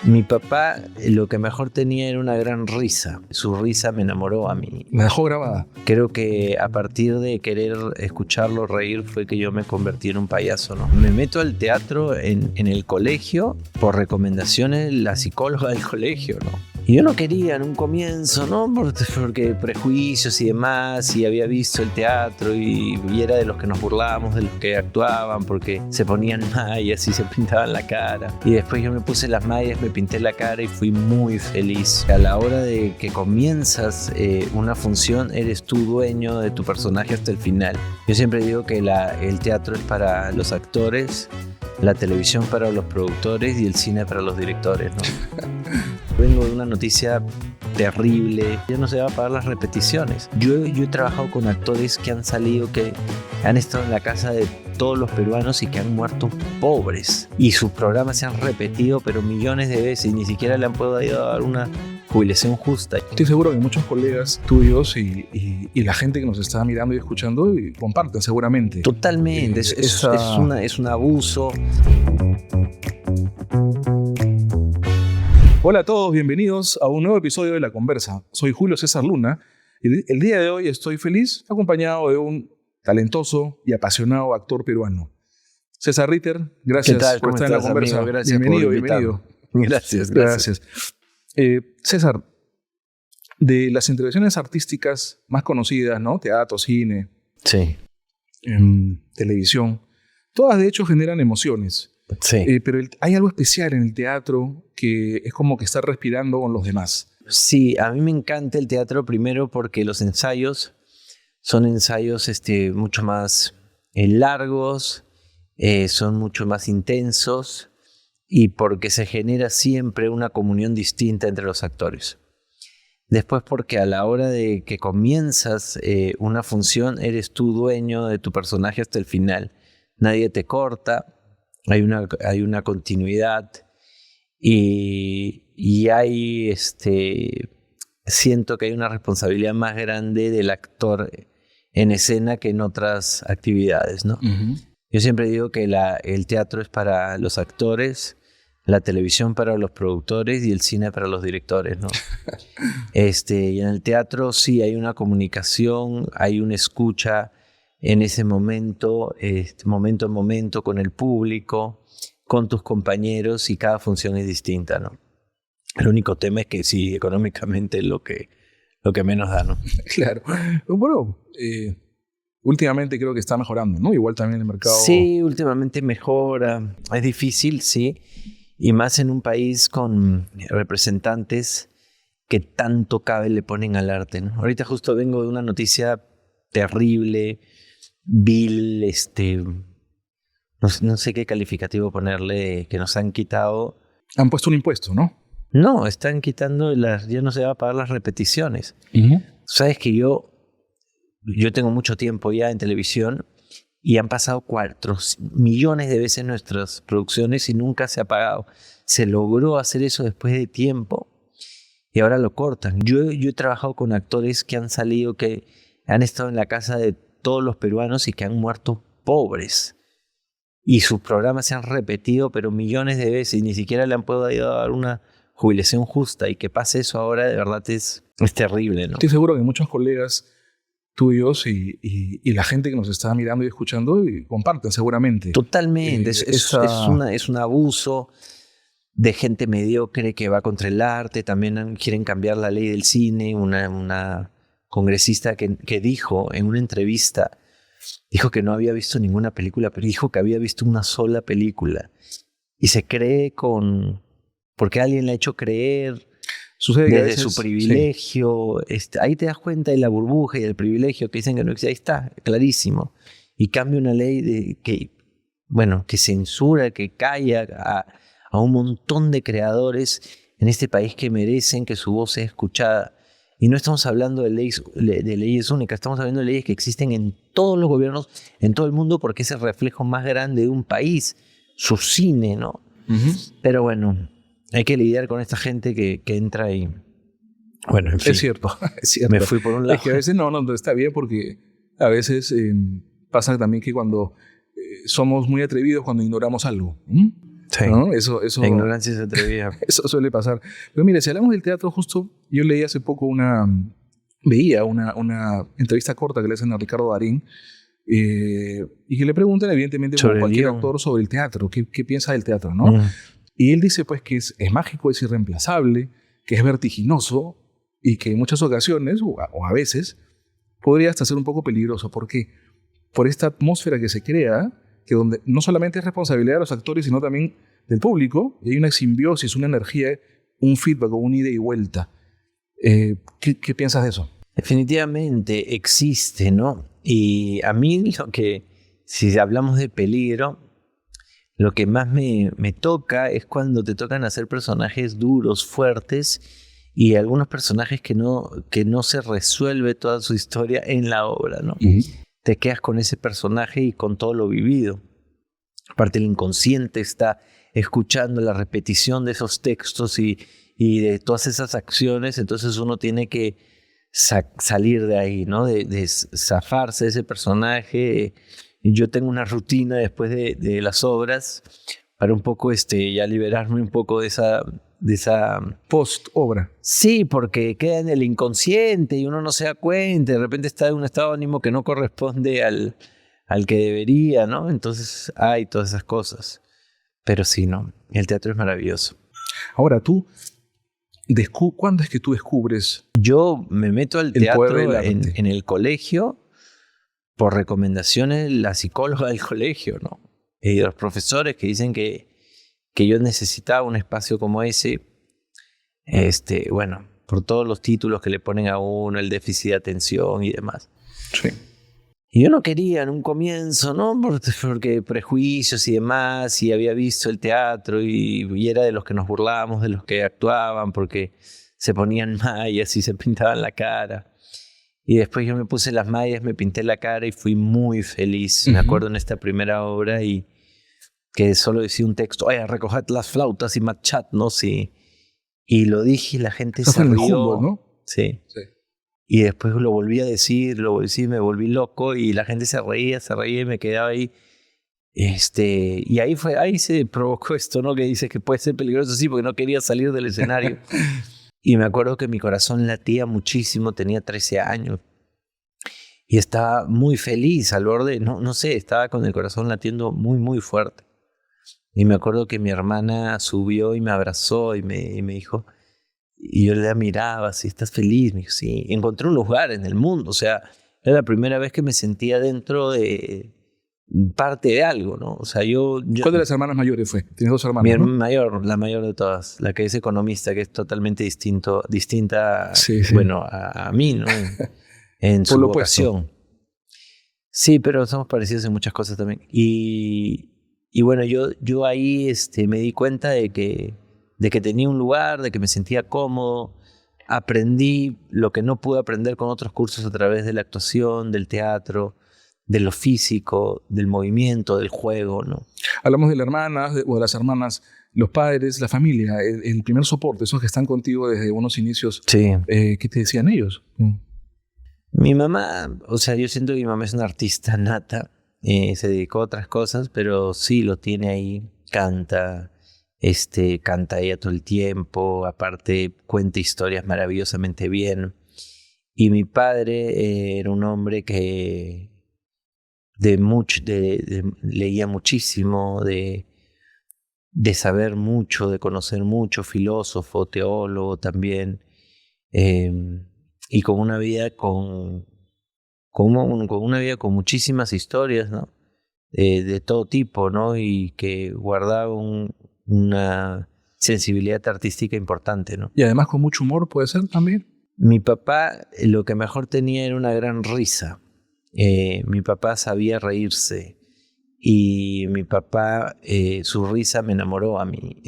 Mi papá lo que mejor tenía era una gran risa. Su risa me enamoró a mí. Me dejó grabada. Creo que a partir de querer escucharlo reír fue que yo me convertí en un payaso, ¿no? Me meto al teatro en el colegio por recomendaciones de la psicóloga del colegio, ¿no? Y yo no quería en un comienzo, ¿no? Porque prejuicios y demás, y había visto el teatro y era de los que nos burlábamos, de los que actuaban, porque se ponían mallas y se pintaban la cara. Y después yo me puse las mallas, me pinté la cara y fui muy feliz. A la hora de que comienzas una función, eres tú dueño de tu personaje hasta el final. Yo siempre digo que el teatro es para los actores, la televisión para los productores y el cine para los directores, ¿no? Vengo de una noticia terrible. Ya no se va a pagar las repeticiones. Yo he trabajado con actores que han salido, que han estado en la casa de todos los peruanos y que han muerto pobres. Y sus programas se han repetido, pero millones de veces, y ni siquiera le han podido dar una jubilación justa. Estoy seguro que muchos colegas tuyos y la gente que nos está mirando y escuchando comparten seguramente. Totalmente. Es un abuso. Hola a todos, bienvenidos a un nuevo episodio de La Conversa. Soy Julio César Luna y el día de hoy estoy feliz acompañado de un talentoso y apasionado actor peruano. César Ritter, gracias por estar en La Conversa. Amigo? Gracias, bienvenido. Gracias. César, de las intervenciones artísticas más conocidas, ¿no? Teatro, cine, sí, televisión, todas de hecho generan emociones. Sí. Pero hay algo especial en el teatro que es como que estar respirando con los demás. Sí, a mí me encanta el teatro primero porque los ensayos son ensayos mucho más largos, son mucho más intensos y porque se genera siempre una comunión distinta entre los actores. Después porque a la hora de que comienzas una función eres tú dueño de tu personaje hasta el final. Nadie te corta. Hay una continuidad y hay siento que hay una responsabilidad más grande del actor en escena que en otras actividades, ¿no? Uh-huh. Yo siempre digo que el teatro es para los actores, la televisión para los productores y el cine para los directores, ¿no? Y en el teatro sí hay una comunicación, hay una escucha en ese momento, momento en momento, con el público, con tus compañeros, y cada función es distinta, ¿no? El único tema es que sí, económicamente es lo que menos da, ¿no? Claro. Bueno, últimamente creo que está mejorando, ¿no? Igual también el mercado... Sí, últimamente mejora. Es difícil, sí. Y más en un país con representantes que tanto cabe le ponen al arte, ¿no? Ahorita justo vengo de una noticia terrible, vil, no sé qué calificativo ponerle, que nos han quitado. Han puesto un impuesto, ¿no? No, están quitando ya no se va a pagar las repeticiones. Uh-huh. Sabes que yo tengo mucho tiempo ya en televisión y han pasado 4 millones de veces nuestras producciones y nunca se ha pagado. Se logró hacer eso después de tiempo y ahora lo cortan. Yo he trabajado con actores que han salido, que han estado en la casa de todos los peruanos y que han muerto pobres. Y sus programas se han repetido, pero millones de veces, y ni siquiera le han podido dar una jubilación justa. Y que pase eso ahora, de verdad, es terrible, ¿no? Estoy seguro que muchos colegas tuyos y la gente que nos está mirando y escuchando comparten seguramente. Totalmente. Es un abuso de gente mediocre que va contra el arte. También quieren cambiar la ley del cine. Una congresista que dijo en una entrevista, dijo que no había visto ninguna película, pero dijo que había visto una sola película. Y se cree porque alguien le ha hecho creer. Sucede desde que a veces, su privilegio. Sí. Ahí te das cuenta de la burbuja y del privilegio que dicen que no existe. Ahí está, clarísimo. Y cambia una ley que censura, que calla a un montón de creadores en este país que merecen que su voz sea escuchada. Y no estamos hablando de leyes únicas, estamos hablando de leyes que existen en todos los gobiernos, en todo el mundo, porque es el reflejo más grande de un país, su cine, ¿no? Uh-huh. Pero bueno, hay que lidiar con esta gente que entra ahí. Bueno, en fin. Es cierto. Me fui por un lado. Es que a veces no está bien, porque a veces pasa también que cuando somos muy atrevidos cuando ignoramos algo. Sí. ¿no? La ignorancia se atrevía. Eso suele pasar. Pero mire, si hablamos del teatro, justo yo leí hace poco veía una entrevista corta que le hacen a Ricardo Darín, y que le preguntan, evidentemente, como Sobre el cualquier guión. actor, sobre el teatro, qué piensa del teatro, ¿no? Y él dice, pues, que es mágico, es irreemplazable, que es vertiginoso y que en muchas ocasiones, o a veces, podría hasta ser un poco peligroso. ¿Por qué? Por esta atmósfera que se crea, que donde no solamente es responsabilidad de los actores, sino también del público, y hay una simbiosis, una energía, un feedback, una ida y vuelta. ¿Qué piensas de eso? Definitivamente existe, ¿no? Y a mí si hablamos de peligro, lo que más me toca es cuando te tocan hacer personajes duros, fuertes, y algunos personajes que no se resuelve toda su historia en la obra, ¿no? Te quedas con ese personaje y con todo lo vivido. Aparte, el inconsciente está escuchando la repetición de esos textos y de todas esas acciones, entonces uno tiene que salir de ahí, ¿no? De zafarse de ese personaje. Y yo tengo una rutina después de las obras para un poco ya liberarme un poco de esa post-obra. Sí, porque queda en el inconsciente y uno no se da cuenta, de repente está en un estado de ánimo que no corresponde al que debería, ¿no? Entonces hay todas esas cosas. Pero sí, ¿no? El teatro es maravilloso. Ahora, ¿cuándo es que tú descubres? Yo me meto al el poder teatro del arte? en el colegio por recomendaciones de la psicóloga del colegio, ¿no? Y los profesores que dicen que yo necesitaba un espacio como ese. Bueno, por todos los títulos que le ponen a uno, el déficit de atención y demás. Sí. Y yo no quería en un comienzo, ¿no? Porque prejuicios y demás, y había visto el teatro y era de los que nos burlábamos, de los que actuaban, porque se ponían mallas y se pintaban la cara. Y después yo me puse las mallas, me pinté la cara y fui muy feliz. Me acuerdo en esta primera obra y que solo decía un texto, oye, recoged las flautas y marchadnos, y lo dije y la gente Eso se fue en el rió. Humboldt, ¿no? Sí. Y después lo volví a decir, me volví loco y la gente se reía y me quedaba ahí. Y ahí se provocó esto, ¿no? Que dices que puede ser peligroso, sí, porque no quería salir del escenario. Y me acuerdo que mi corazón latía muchísimo, tenía 13 años. Y estaba muy feliz al borde, no sé, estaba con el corazón latiendo muy, muy fuerte. Y me acuerdo que mi hermana subió y me abrazó y me dijo, y yo la miraba, así, ¿estás feliz? Me dijo, sí, encontré un lugar en el mundo, o sea, era la primera vez que me sentía dentro de parte de algo, ¿no? O sea, ¿Cuál de las hermanas mayores fue? Tienes dos hermanas, mi ¿no? la mayor de todas, la que es economista, que es totalmente distinta, Sí. bueno, a mí, ¿no? En su vocación. Sí, pero somos parecidos en muchas cosas también. Y bueno, yo ahí me di cuenta de que tenía un lugar, de que me sentía cómodo. Aprendí lo que no pude aprender con otros cursos a través de la actuación, del teatro, de lo físico, del movimiento, del juego, ¿no? Hablamos de las hermanas o de las hermanas, los padres, la familia, el primer soporte, esos que están contigo desde unos inicios. Sí. ¿Qué te decían ellos? Mi mamá, o sea, yo siento que mi mamá es una artista nata, se dedicó a otras cosas, pero sí lo tiene ahí, canta ella todo el tiempo, aparte cuenta historias maravillosamente bien. Y mi padre era un hombre que leía muchísimo, de saber mucho, de conocer mucho, filósofo, teólogo también, y con una vida con una vida con muchísimas historias, ¿no? De todo tipo, ¿no? Y que guardaba una sensibilidad artística importante, ¿no? Y además con mucho humor, ¿puede ser también? Mi papá lo que mejor tenía era una gran risa. Mi papá sabía reírse y mi papá, su risa me enamoró a mí.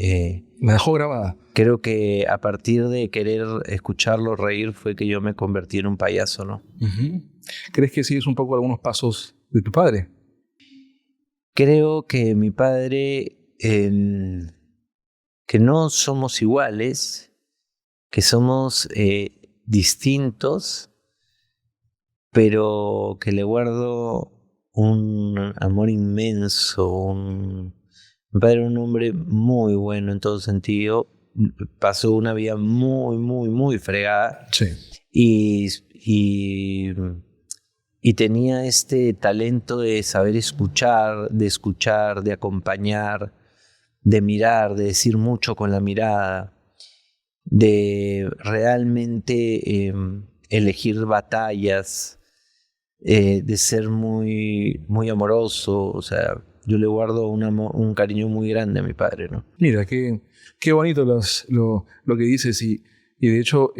La dejó grabada. Creo que a partir de querer escucharlo reír fue que yo me convertí en un payaso, ¿no? ¿Crees que sigues un poco algunos pasos de tu padre? Creo que mi padre, que no somos iguales, que somos distintos, pero que le guardo un amor inmenso, Mi padre era un hombre muy bueno en todo sentido. Pasó una vida muy, muy, muy fregada. Sí. Y, y, y tenía este talento de saber escuchar, de acompañar, de mirar, de decir mucho con la mirada, de realmente elegir batallas, de ser muy, muy amoroso. O sea, yo le guardo un cariño muy grande a mi padre, ¿no? Mira, qué bonito lo que dices y de hecho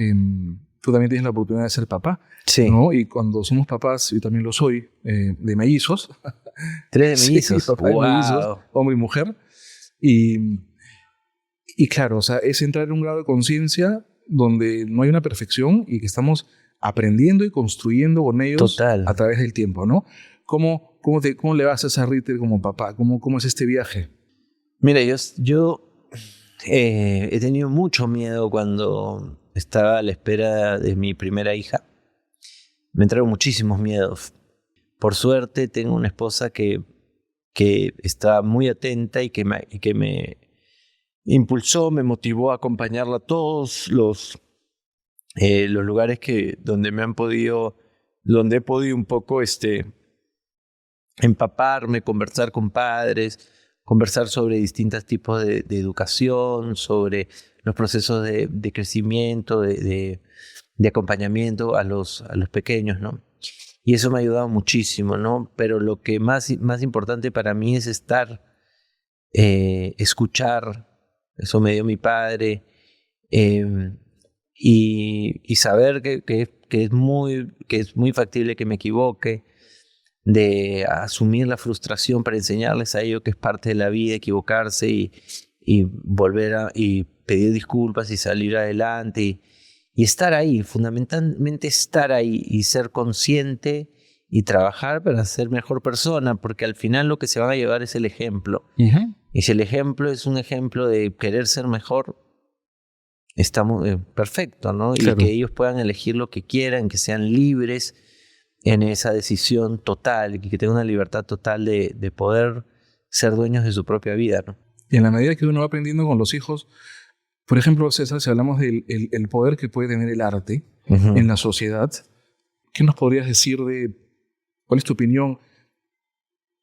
tú también tienes la oportunidad de ser papá, Sí. ¿no? Y cuando somos papás, yo también lo soy, de mellizos. 3 de mellizos. Sí, papá de mellizos, Wow. hombre y mujer. Y claro, o sea, es entrar en un grado de conciencia donde no hay una perfección y que estamos aprendiendo y construyendo con ellos Total. a través del tiempo, ¿no? ¿Cómo le vas a César Ritter como papá? ¿Cómo es este viaje? Mira, yo he tenido mucho miedo cuando estaba a la espera de mi primera hija. Me entraron muchísimos miedos. Por suerte tengo una esposa que está muy atenta y que me impulsó, me motivó a acompañarla a todos los lugares donde he podido un poco empaparme, conversar con padres, conversar sobre distintos tipos de educación, sobre los procesos de crecimiento, de acompañamiento a los pequeños, ¿no? Y eso me ha ayudado muchísimo, ¿no? Pero lo que más importante para mí es escuchar. Eso me dio mi padre. Y saber que es muy factible que me equivoque, de asumir la frustración para enseñarles a ellos que es parte de la vida, equivocarse y volver y pedir disculpas y salir adelante y estar ahí, fundamentalmente estar ahí y ser consciente y trabajar para ser mejor persona, porque al final lo que se van a llevar es el ejemplo. Uh-huh. Y si el ejemplo es un ejemplo de querer ser mejor, estamos perfecto, ¿no? Claro. Y que ellos puedan elegir lo que quieran, que sean libres en esa decisión total, y que tengan una libertad total de poder ser dueños de su propia vida, ¿no? Y en la medida que uno va aprendiendo con los hijos, por ejemplo, César, si hablamos del el poder que puede tener el arte Uh-huh. en la sociedad, ¿qué nos podrías decir cuál es tu opinión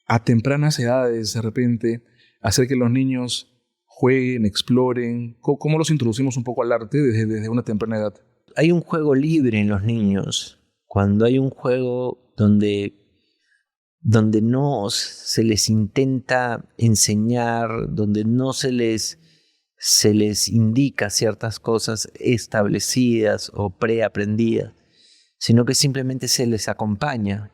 a tempranas edades, de repente, hacer que los niños jueguen, exploren? ¿Cómo los introducimos un poco al arte desde una temprana edad? Hay un juego libre en los niños. Cuando hay un juego donde no se les intenta enseñar, donde no se les indica ciertas cosas establecidas o preaprendidas, sino que simplemente se les acompaña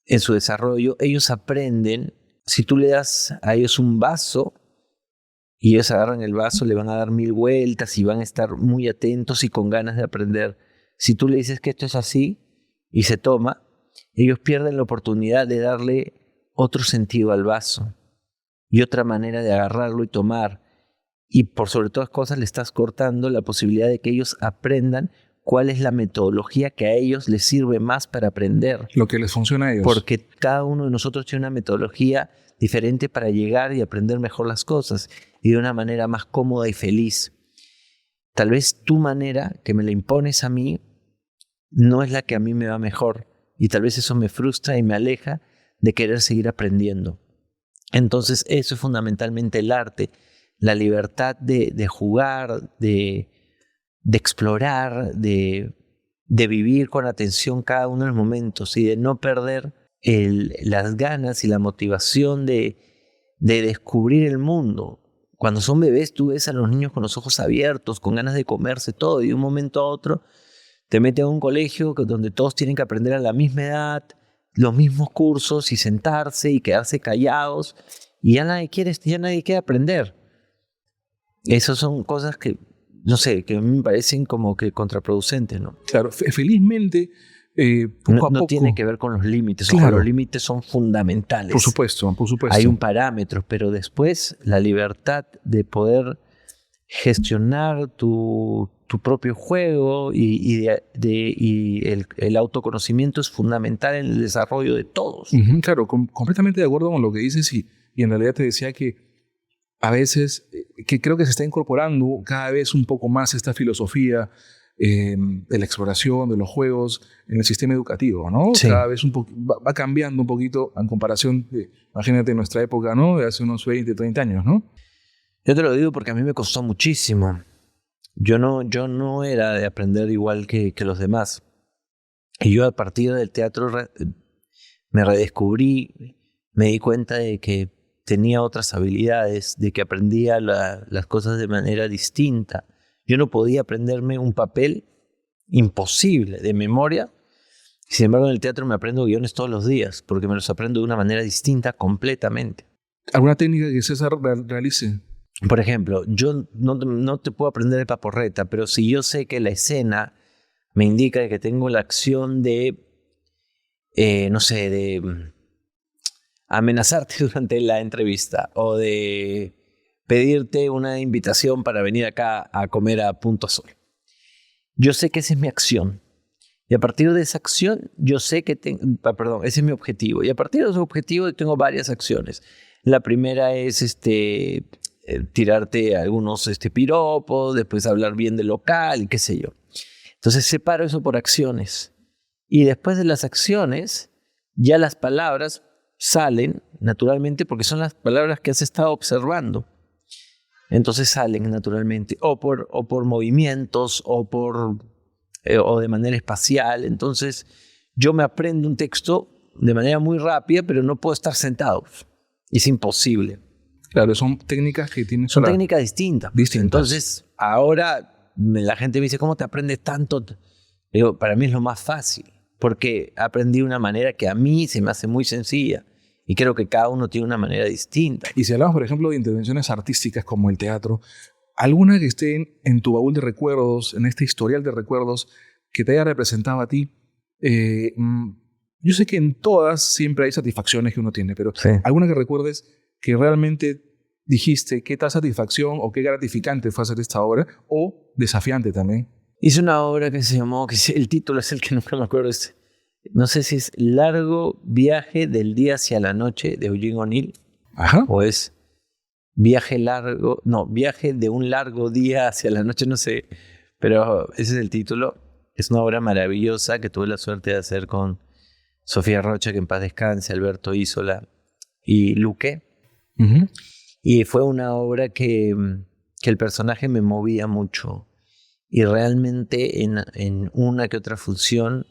en su desarrollo, ellos aprenden. Si tú le das a ellos un vaso y ellos agarran el vaso, le van a dar 1000 vueltas y van a estar muy atentos y con ganas de aprender. Si tú le dices que esto es así y se toma, ellos pierden la oportunidad de darle otro sentido al vaso y otra manera de agarrarlo y tomar. Y por sobre todas cosas le estás cortando la posibilidad de que ellos aprendan cuál es la metodología que a ellos les sirve más para aprender. Lo que les funciona a ellos. Porque cada uno de nosotros tiene una metodología diferente para llegar y aprender mejor las cosas y de una manera más cómoda y feliz. Tal vez tu manera que me la impones a mí no es la que a mí me va mejor y tal vez eso me frustra y me aleja de querer seguir aprendiendo. Entonces eso es fundamentalmente el arte, la libertad de jugar, de explorar, de vivir con atención cada uno de los momentos y de no perder las ganas y la motivación de descubrir el mundo. Cuando son bebés tú ves a los niños con los ojos abiertos, con ganas de comerse todo y de un momento a otro te meten a un colegio donde todos tienen que aprender a la misma edad, los mismos cursos y sentarse y quedarse callados y ya nadie quiere aprender. Esas son cosas que, no sé, que a mí me parecen como que contraproducentes, ¿no? Claro, felizmente, poco a poco. No tiene que ver con los límites. Claro. Ojo, los límites son fundamentales. Por supuesto. Hay un parámetro, pero después la libertad de gestionar tu propio juego y el autoconocimiento es fundamental en el desarrollo de todos. Claro, completamente de acuerdo con lo que dices y en realidad te decía que a veces, que creo que se está incorporando cada vez un poco más esta filosofía de la exploración, de los juegos en el sistema educativo, ¿no? Sí. Cada vez va cambiando un poquito en comparación de, imagínate, nuestra época, ¿no? De hace unos 20, 30 años, ¿no? Yo te lo digo porque a mí me costó muchísimo. Yo no era de aprender igual que los demás. Y yo a partir del teatro me redescubrí, me di cuenta de que tenía otras habilidades, de que aprendía las cosas de manera distinta. Yo no podía aprenderme un papel imposible de memoria. Sin embargo, en el teatro me aprendo guiones todos los días, porque me los aprendo de una manera distinta completamente. ¿Alguna técnica que César realice? Por ejemplo, yo no te puedo aprender de paporreta, pero si yo sé que la escena me indica que tengo la acción de, no sé, de amenazarte durante la entrevista o de pedirte una invitación para venir acá a comer a Punto Sol. Yo sé que esa es mi acción. Y a partir de esa acción, yo sé que ese es mi objetivo. Y a partir de ese objetivo tengo varias acciones. La primera es tirarte algunos piropos, después hablar bien del local, qué sé yo. Entonces separo eso por acciones. Y después de las acciones, ya las palabras salen naturalmente porque son las palabras que has estado observando. Entonces salen naturalmente, o por movimientos, o de manera espacial. Entonces yo me aprendo un texto de manera muy rápida, pero no puedo estar sentado. Es imposible. Claro, son técnicas que tienen... Son técnicas distintas. Entonces, ahora la gente me dice, ¿cómo te aprendes tanto? Digo, para mí es lo más fácil, porque aprendí de una manera que a mí se me hace muy sencilla. Y creo que cada uno tiene una manera distinta. Y si hablamos, por ejemplo, de intervenciones artísticas como el teatro, ¿alguna que esté en tu baúl de recuerdos, en este historial de recuerdos que te haya representado a ti? Yo sé que en todas siempre hay satisfacciones que uno tiene, pero sí. ¿Alguna que recuerdes que realmente dijiste qué tal satisfacción o qué gratificante fue hacer esta obra, o desafiante también? Hice una obra que se llamó, el título es el que nunca me acuerdo, no sé si es Largo Viaje del Día hacia la Noche de Eugene O'Neill. Ajá. O es Viaje de un largo día hacia la noche, no sé. Pero ese es el título. Es una obra maravillosa que tuve la suerte de hacer con Sofía Rocha, que en paz descanse, Alberto Isola y Luque. Uh-huh. Y fue una obra que el personaje me movía mucho. Y realmente en una que otra función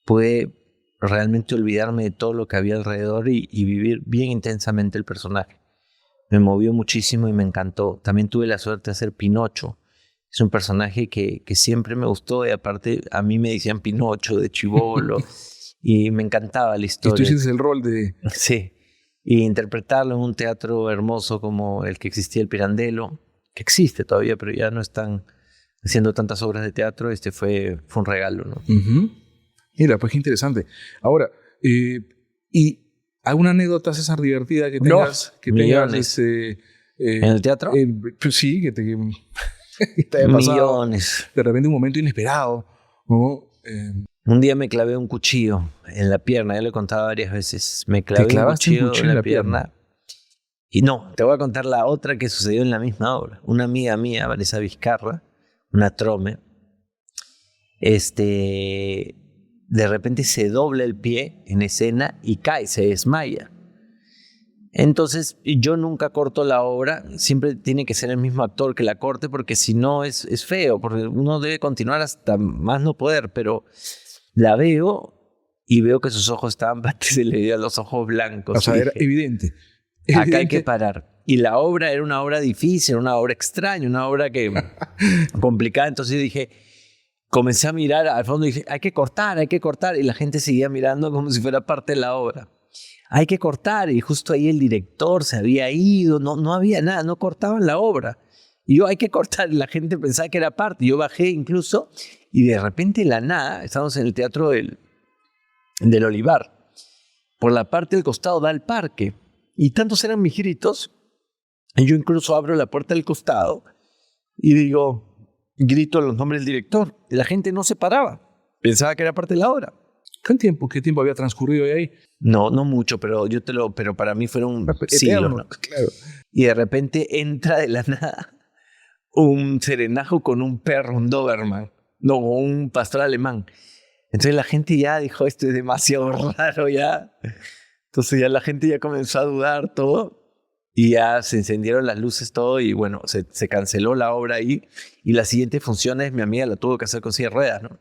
pude realmente olvidarme de todo lo que había alrededor y vivir bien intensamente el personaje. Me movió muchísimo y me encantó. También tuve la suerte de hacer Pinocho. Es un personaje que siempre me gustó y aparte a mí me decían Pinocho de chibolo y me encantaba la historia. Y tú hiciste el rol de... Sí. Y interpretarlo en un teatro hermoso como el que existía el Pirandello, que existe todavía, pero ya no están haciendo tantas obras de teatro, fue un regalo, ¿no? Uh-huh. Mira, pues qué interesante. Ahora, ¿y alguna anécdota, César, divertida que tengas? No, millones. ¿En el teatro? Pues sí, que te haya pasado. Millones. De repente un momento inesperado, ¿no? Un día me clavé un cuchillo en la pierna, ya lo he contado varias veces. Me clavé un cuchillo en la pierna. Y no, te voy a contar la otra que sucedió en la misma obra. Una amiga mía, Vanessa Vizcarra, una trome, de repente se dobla el pie en escena y cae, se desmaya. Entonces yo nunca corto la obra, siempre tiene que ser el mismo actor que la corte porque si no es feo, porque uno debe continuar hasta más no poder, pero la veo y veo que sus ojos estaban, se le veían los ojos blancos. O sea, era evidente. Acá hay que parar. Y la obra era una obra difícil, una obra extraña, una obra complicada, entonces dije... Comencé a mirar al fondo y dije, hay que cortar. Y la gente seguía mirando como si fuera parte de la obra. Hay que cortar. Y justo ahí el director se había ido. No había nada, no cortaban la obra. Y yo, hay que cortar. Y la gente pensaba que era parte. Yo bajé incluso y de repente la nada, estábamos en el Teatro del Olivar. Por la parte del costado da al parque. Y tantos eran mis gritos. Y yo incluso abro la puerta del costado y grito los nombres del director. La gente no se paraba. Pensaba que era parte de la obra. ¿Qué tiempo había transcurrido ahí? No mucho, pero pero para mí fueron siglos, ¿no? Claro. y de repente entra de la nada un serenajo con un perro, un Doberman, no, un pastor alemán. Entonces la gente ya dijo, esto es demasiado raro ya. Entonces ya la gente ya comenzó a dudar todo y ya se encendieron las luces todo y bueno, se canceló la obra ahí y las siguientes funciones mi amiga la tuvo que hacer con silla de ruedas, ¿no?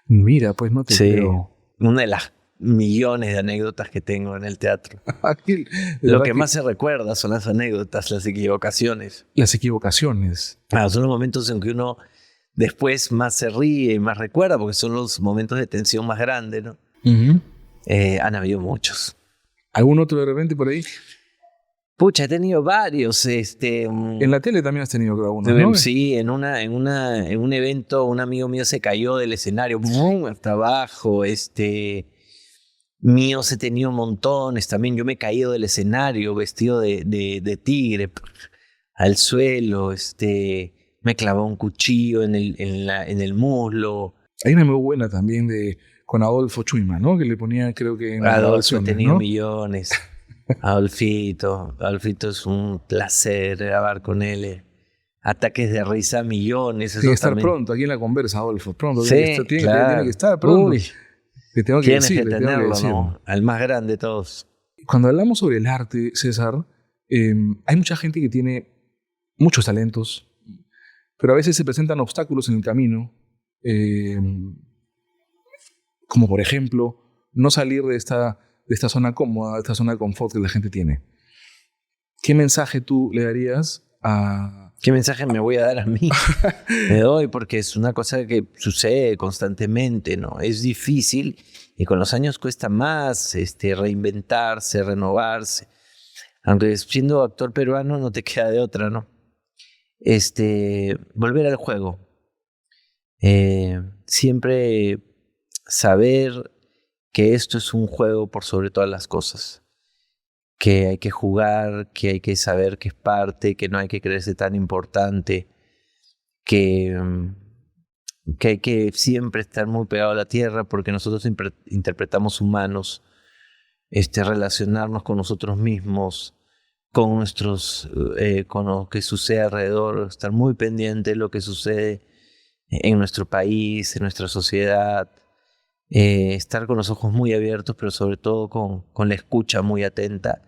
Mira, pues no te creo. Una de las millones de anécdotas que tengo en el teatro. Aquí, Lo que más se recuerda son las anécdotas, las equivocaciones. Las equivocaciones. Son los momentos en que uno después más se ríe y más recuerda, porque son los momentos de tensión más grandes, ¿no? Uh-huh. Han habido muchos. ¿Algún otro de repente por ahí? Pucha, he tenido varios. En la tele también has tenido algunos, ¿no? Sí, en un evento un amigo mío se cayó del escenario, ¡bum!, hasta abajo. Míos he tenido montones también. Yo me he caído del escenario vestido de tigre al suelo. Me clavó un cuchillo en el muslo. Hay una muy buena también con Adolfo Chuima, ¿no? Que le ponía, creo que en Adolfo he tenido, ¿no?, millones. Adolfito es un placer grabar con él. Ataques de risa, millones. Tiene que estar pronto aquí en la conversa, Adolfo. Pronto. Sí, tiene que estar pronto. Uy, le tengo que tienes decir, que tenerlo, ¿no? Al más grande de todos. Cuando hablamos sobre el arte, César, hay mucha gente que tiene muchos talentos, pero a veces se presentan obstáculos en el camino, como por ejemplo, no salir de esta zona cómoda, de esta zona de confort que la gente tiene. ¿Qué mensaje tú le darías a...? ¿Qué mensaje me voy a dar a mí? Me doy porque es una cosa que sucede constantemente, ¿no? Es difícil y con los años cuesta más reinventarse, renovarse. Aunque siendo actor peruano no te queda de otra, ¿no? Volver al juego. Siempre saber que esto es un juego por sobre todas las cosas. Que hay que jugar, que hay que saber que es parte, que no hay que creerse tan importante, que hay que siempre estar muy pegado a la tierra porque nosotros interpretamos humanos, relacionarnos con nosotros mismos, con lo que sucede alrededor, estar muy pendiente de lo que sucede en nuestro país, en nuestra sociedad, estar con los ojos muy abiertos, pero sobre todo con la escucha muy atenta.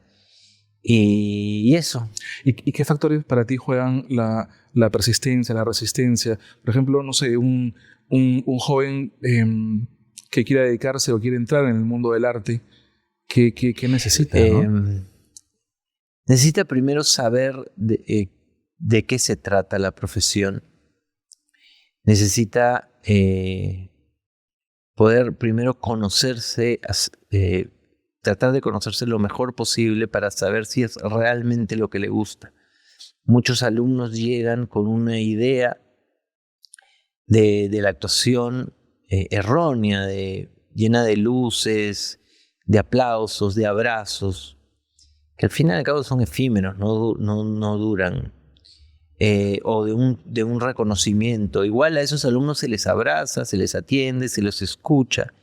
Y eso. ¿Y qué factores para ti juegan la persistencia, la resistencia? Por ejemplo, no sé, un joven que quiera dedicarse o quiere entrar en el mundo del arte, ¿qué necesita? ¿No? Necesita primero saber de qué se trata la profesión. Necesita poder primero conocerse, tratar de conocerse lo mejor posible para saber si es realmente lo que le gusta. Muchos alumnos llegan con una idea de la actuación errónea, llena de luces, de aplausos, de abrazos, que al fin y al cabo son efímeros, no duran, o de un reconocimiento. Igual a esos alumnos se les abraza, se les atiende, se los escucha.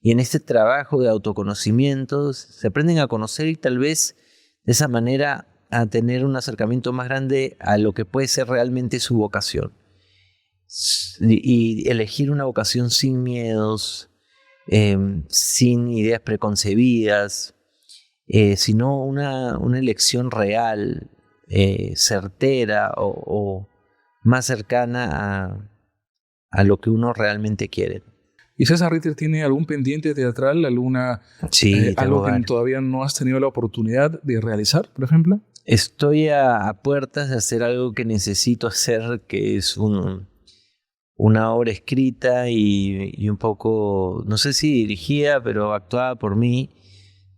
Y en este trabajo de autoconocimiento se aprenden a conocer y tal vez de esa manera a tener un acercamiento más grande a lo que puede ser realmente su vocación. Y elegir una vocación sin miedos, sin ideas preconcebidas, sino una elección real, certera o más cercana a lo que uno realmente quiere. ¿Y César Ritter tiene algún pendiente teatral, sí, algo que todavía no has tenido la oportunidad de realizar, por ejemplo? Estoy a puertas de hacer algo que necesito hacer, que es una obra escrita y un poco, no sé si dirigida, pero actuada por mí,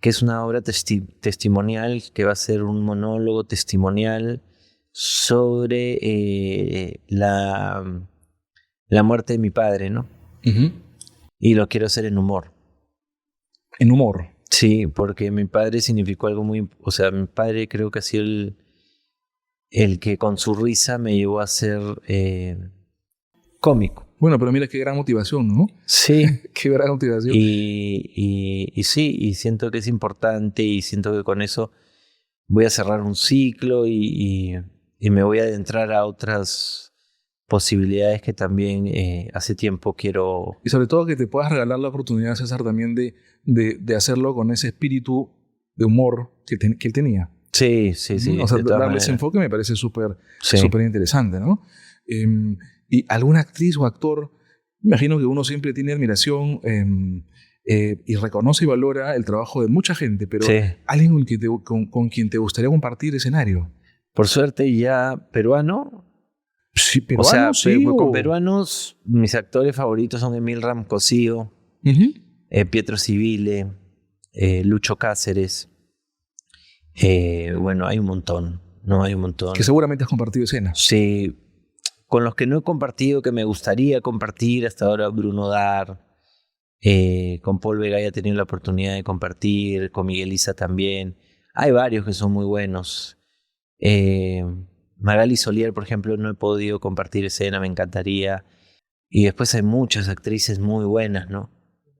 que es una obra testimonial, que va a ser un monólogo testimonial sobre la muerte de mi padre, ¿no? Uh-huh. Y lo quiero hacer en humor. ¿En humor? Sí, porque mi padre significó algo muy... O sea, mi padre creo que ha sido el que con su risa me llevó a ser cómico. Bueno, pero mira qué gran motivación, ¿no? Sí. Qué gran motivación. Y sí, y siento que es importante y siento que con eso voy a cerrar un ciclo y me voy a adentrar a otras posibilidades que también hace tiempo quiero. Y sobre todo que te puedas regalar la oportunidad, César, también de hacerlo con ese espíritu de humor que él tenía. Sí, O sea, darle ese enfoque me parece súper interesante, ¿no? Y alguna actriz o actor, me imagino que uno siempre tiene admiración y reconoce y valora el trabajo de mucha gente, pero alguien con quien te gustaría compartir escenario. Por suerte ya peruano. Sí, peruano, con peruanos, mis actores favoritos son Emilram Cosío, Pietro Civile, Lucho Cáceres. Bueno, hay un montón, ¿no? Hay un montón. Que seguramente has compartido escenas. Sí, con los que no he compartido, que me gustaría compartir hasta ahora, Bruno Dar, con Paul Vega ya he tenido la oportunidad de compartir, con Miguel Isa también. Hay varios que son muy buenos. Magali Solier, por ejemplo, no he podido compartir escena, me encantaría. Y después hay muchas actrices muy buenas, ¿no?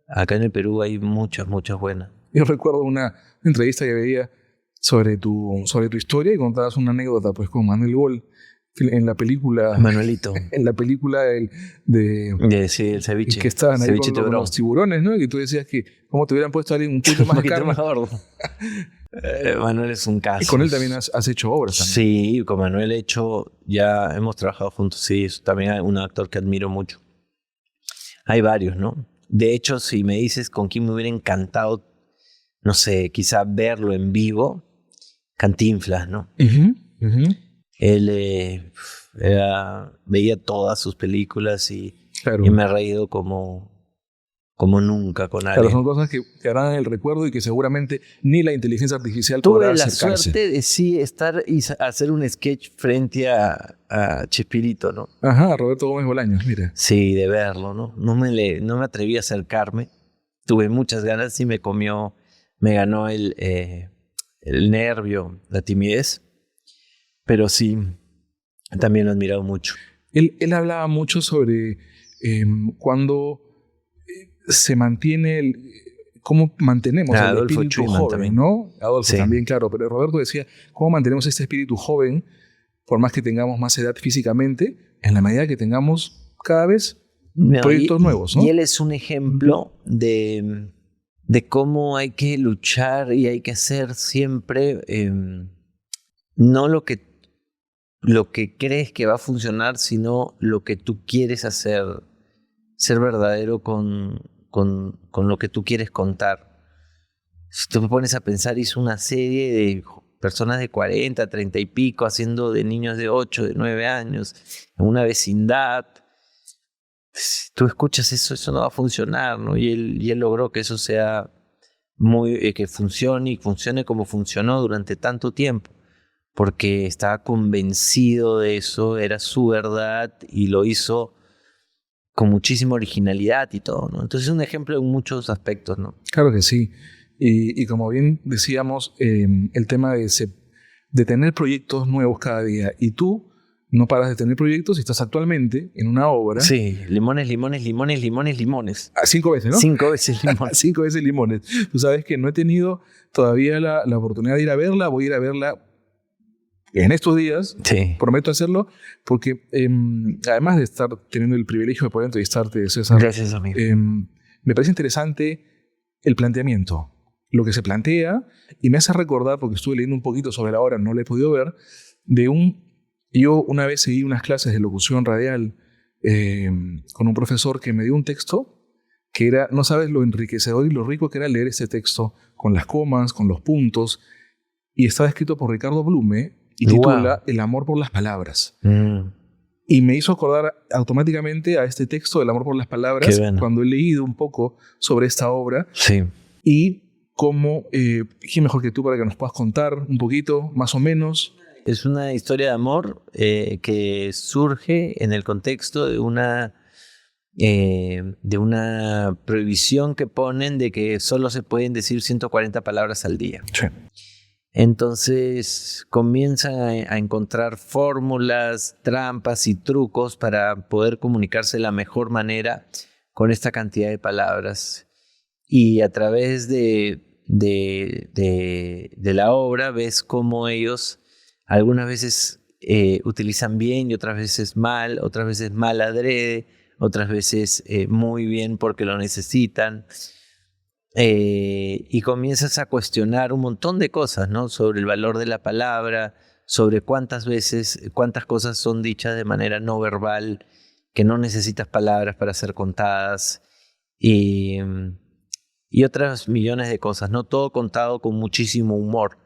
Acá en el Perú hay muchas buenas. Yo recuerdo una entrevista que veía sobre tu historia y contabas una anécdota pues con Manuel Gol en la película. Manuelito. En la película sí, el ceviche. Que estaban ahí con los tiburones, ¿no? Y que tú decías que cómo te hubieran puesto a alguien un poquito más carne. más gordo. Manuel es un caso. Y con él también has hecho obras también. Sí, con Manuel ya hemos trabajado juntos. Sí, también hay un actor que admiro mucho. Hay varios, ¿no? De hecho, si me dices con quién me hubiera encantado, no sé, quizá verlo en vivo, Cantinflas, ¿no? Él veía todas sus películas y me he reído como nunca con alguien. Claro, son cosas que harán el recuerdo y que seguramente ni la inteligencia artificial podrá acercarse. Tuve la suerte de sí estar y hacer un sketch frente a Chespirito, ¿no? Ajá, Roberto Gómez Bolaños, mira. Sí, de verlo, ¿no? No me atreví a acercarme. Tuve muchas ganas y me ganó el nervio, la timidez. Pero sí, también lo he admirado mucho. Él hablaba mucho sobre cuando se mantiene cómo mantenemos el espíritu joven, también, ¿no? Adolfo también, claro, pero Roberto decía, ¿cómo mantenemos este espíritu joven, por más que tengamos más edad físicamente, en la medida que tengamos cada vez proyectos nuevos, ¿no? Y él es un ejemplo de cómo hay que luchar y hay que hacer siempre, no lo que crees que va a funcionar, sino lo que tú quieres hacer, ser verdadero con lo que tú quieres contar. Si tú te pones a pensar, hizo una serie de personas de 40, 30 y pico, haciendo de niños de 8, de 9 años, en una vecindad. Si tú escuchas eso no va a funcionar, ¿no? Y él logró que eso sea que funcione como funcionó durante tanto tiempo, porque estaba convencido de eso, era su verdad y lo hizo con muchísima originalidad y todo, ¿no? Entonces es un ejemplo en muchos aspectos, ¿no? Claro que sí. Y como bien decíamos, el tema de tener proyectos nuevos cada día. Y tú no paras de tener proyectos y estás actualmente en una obra. Sí, limones. 5 veces, ¿no? 5 veces limones. 5 veces limones. Tú sabes que no he tenido todavía la oportunidad de ir a verla. Voy a ir a verla en estos días. Sí. Prometo hacerlo porque además de estar teniendo el privilegio de poder entrevistarte, César. Gracias, amigo. Me parece interesante el planteamiento. Lo que se plantea, y me hace recordar, porque estuve leyendo un poquito sobre la obra, no la he podido ver, yo una vez seguí unas clases de locución radial con un profesor que me dio un texto que era, no sabes lo enriquecedor y lo rico que era leer ese texto con las comas, con los puntos, y estaba escrito por Ricardo Blume y titula El amor por las palabras. Y me hizo acordar automáticamente a este texto del amor por las palabras cuando he leído un poco sobre esta obra. Sí. Y cómo, ¿quién mejor que tú para que nos puedas contar un poquito, más o menos? Es una historia de amor que surge en el contexto de una prohibición que ponen de que solo se pueden decir 140 palabras al día. Sí. Entonces comienzan a encontrar fórmulas, trampas y trucos para poder comunicarse de la mejor manera con esta cantidad de palabras. Y a través de de la obra, ves cómo ellos algunas veces utilizan bien y otras veces mal adrede, otras veces muy bien porque lo necesitan. Y comienzas a cuestionar un montón de cosas, ¿no? Sobre el valor de la palabra, sobre cuántas cosas son dichas de manera no verbal, que no necesitas palabras para ser contadas, y otras millones de cosas, ¿no? Todo contado con muchísimo humor,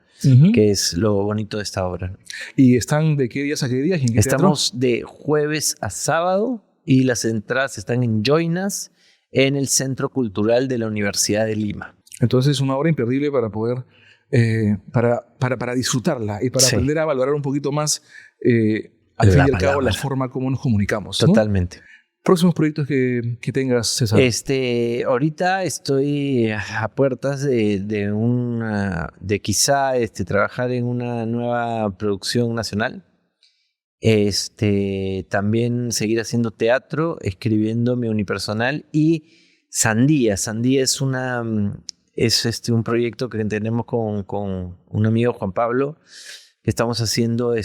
que es lo bonito de esta obra. ¿Y están de qué días a qué días? ¿En qué Estamos teatro? de jueves a sábado y las entradas están en Joinas, en el Centro Cultural de la Universidad de Lima. Entonces es una obra imperdible para poder, para disfrutarla y para aprender a valorar un poquito más, al fin y al cabo, la forma como nos comunicamos, ¿no? Totalmente. ¿Próximos proyectos que tengas, César? Ahorita estoy a puertas de quizá trabajar en una nueva producción nacional. También seguir haciendo teatro, escribiendo mi unipersonal, y Sandía. Sandía es un proyecto que tenemos con un amigo, Juan Pablo, que estamos haciendo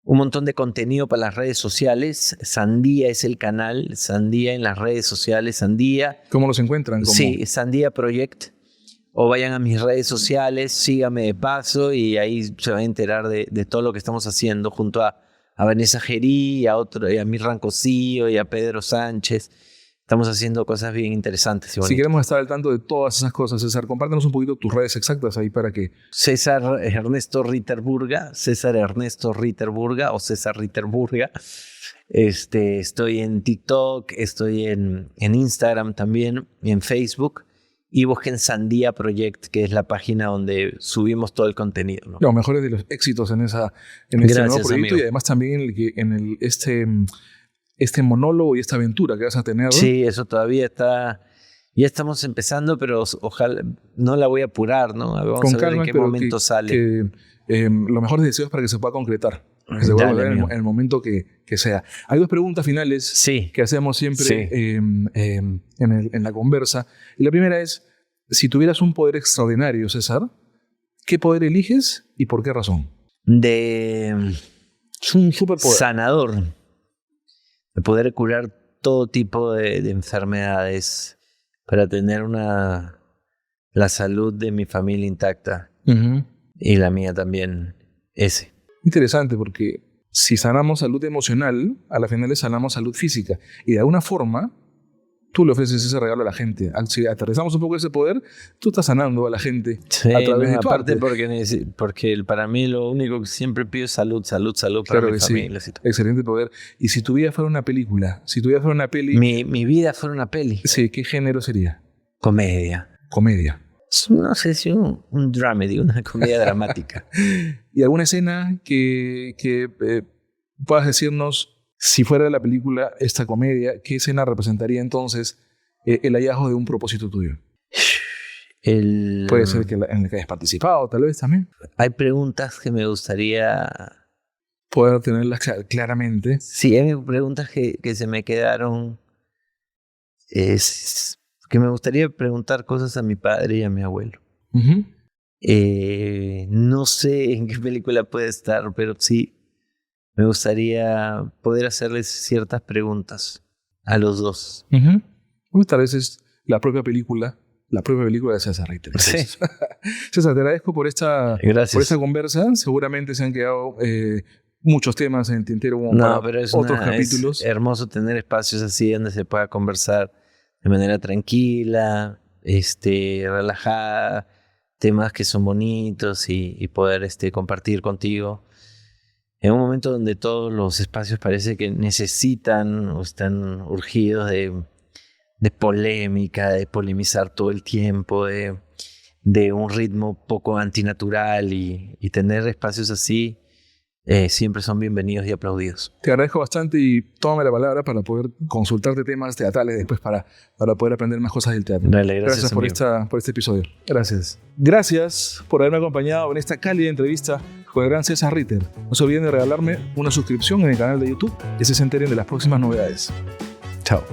un montón de contenido para las redes sociales. Sandía es el canal, Sandía en las redes sociales, Sandía. ¿Cómo los encuentran? Sí, Sandía Project. O vayan a mis redes sociales, síganme de paso y ahí se van a enterar de todo lo que estamos haciendo junto a Vanessa Gerí, y a Mirran Cosío y a Pedro Sánchez. Estamos haciendo cosas bien interesantes y bonitas. Si queremos estar al tanto de todas esas cosas, César, compártenos un poquito tus redes exactas ahí para que... César Ernesto Ritterburga o César Ritterburga. Estoy en TikTok, estoy en Instagram también, y en Facebook. Y busquen Sandía Project, que es la página donde subimos todo el contenido, ¿no? Los mejores de los éxitos en este nuevo proyecto, amigo. Y además también este monólogo y esta aventura que vas a tener, ¿no? Sí, eso todavía está... Ya estamos empezando, pero ojalá no la voy a apurar, ¿no? Vamos con a ver calma, en qué momento sale. Los mejores deseos para que se pueda concretar. Que se pueda ver en el momento que sea. Hay dos preguntas finales que hacemos siempre en la conversa. Y la primera es, si tuvieras un poder extraordinario, César, ¿qué poder eliges y por qué razón? Es un superpoder. Sanador. De poder curar todo tipo de enfermedades para tener la salud de mi familia intacta. Y la mía también. Interesante, porque si sanamos salud emocional, a la final le sanamos salud física. Y de alguna forma, tú le ofreces ese regalo a la gente. Si aterrizamos un poco ese poder, tú estás sanando a la gente a través de tu arte. Porque para mí lo único que siempre pido es salud para mi familia. Sí. Excelente poder. Y si tu vida fuera una película, Mi vida fuera una peli. Sí, ¿qué género sería? Comedia. No sé si un dramedy, una comedia dramática. ¿Y alguna escena que puedas decirnos, si fuera la película, esta comedia, qué escena representaría entonces el hallazgo de un propósito tuyo? Puede ser en el que hayas participado, tal vez también. Hay preguntas que me gustaría... poder tenerlas claramente. Sí, hay preguntas que se me quedaron... que me gustaría preguntar cosas a mi padre y a mi abuelo. No sé en qué película puede estar, pero sí me gustaría poder hacerles ciertas preguntas a los dos. Tal vez es la propia película de César Ritter. Sí. César, te agradezco por esta conversa. Seguramente se han quedado muchos temas en el tintero pero otros capítulos. Es hermoso tener espacios así donde se pueda conversar de manera tranquila, relajada, temas que son bonitos y poder compartir contigo. En un momento donde todos los espacios parece que necesitan o están urgidos de polémica, de polemizar todo el tiempo, de un ritmo poco antinatural, y tener espacios así siempre son bienvenidos y aplaudidos. Te agradezco bastante y tómame la palabra para poder consultarte temas teatrales después para poder aprender más cosas del teatro. Dale, gracias por este episodio. Gracias. Gracias por haberme acompañado en esta cálida entrevista con el gran César Ritter. No se olviden de regalarme una suscripción en el canal de YouTube y así se enteren de las próximas novedades. Chao.